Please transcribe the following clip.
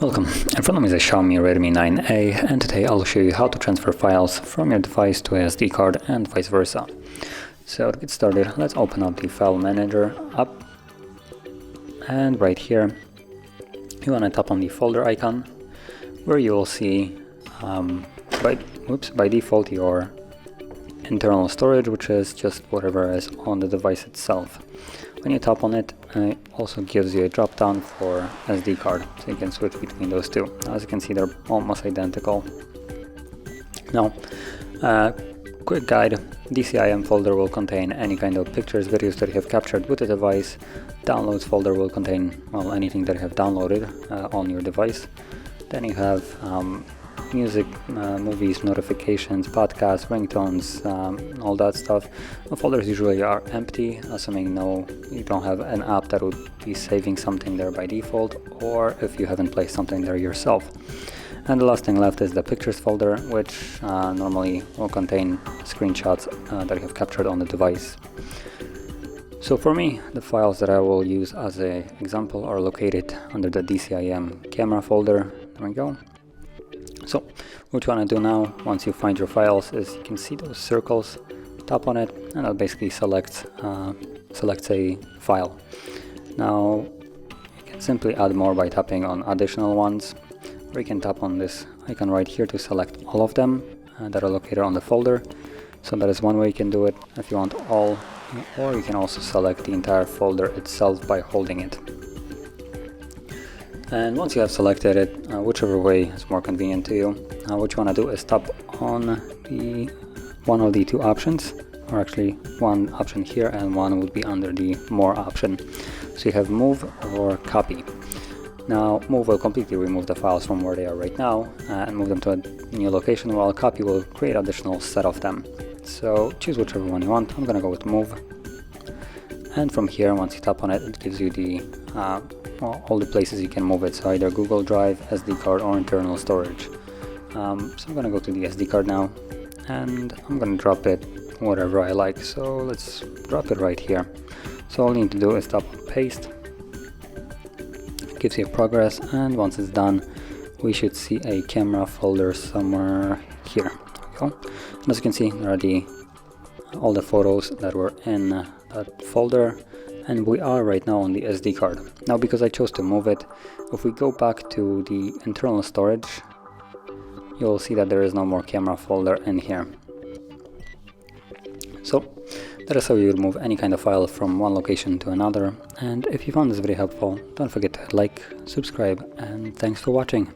Welcome, in front of me is a Xiaomi Redmi 9A, and today I'll show you how to transfer files from your device to a SD card and vice versa. So to get started, let's open up the file manager app, and right here you want to tap on the folder icon where you will see by default your internal storage, which is just whatever is on the device itself. When you tap on it, it also gives you a drop down for SD card, so you can switch between those two. As you can see, they're almost identical. Now, quick guide: DCIM folder will contain any kind of pictures, videos that you have captured with the device. Downloads folder will contain, well, anything that you have downloaded on your device. Then you have music, movies, notifications, podcasts, ringtones, all that stuff. The folders usually are empty, assuming you don't have an app that would be saving something there by default, or if you haven't placed something there yourself. And the last thing left is the pictures folder, which normally will contain screenshots that you have captured on the device. So for me, the files that I will use as an example are located under the DCIM camera folder. There we go. So what you want to do now, once you find your files, is you can see those circles, tap on it, and that basically selects a file. Now you can simply add more by tapping on additional ones, or you can tap on this icon right here to select all of them that are located on the folder. So that is one way you can do it if you want all, or you can also select the entire folder itself by holding it. And once you have selected it, whichever way is more convenient to you, what you want to do is tap on one of the two options, or actually one option here and one would be under the more option. So you have move or copy. Now move will completely remove the files from where they are right now and move them to a new location, while copy will create additional set of them. So choose whichever one you want. I'm going to go with move. And from here, once you tap on it, it gives you the all the places you can move it, so either Google Drive, SD card, or internal storage. So I'm going to go to the SD card now, and I'm going to drop it wherever I like. So let's drop it right here. So all you need to do is tap on paste. It gives you a progress, and once it's done, we should see a camera folder somewhere here. There we go. And as you can see, there are all the photos that were in that folder, and we are right now on the SD card. Now, because I chose to move it, if we go back to the internal storage, you'll see that there is no more camera folder in here. So that is how you remove any kind of file from one location to another. And if you found this video helpful, don't forget to like, subscribe, and thanks for watching.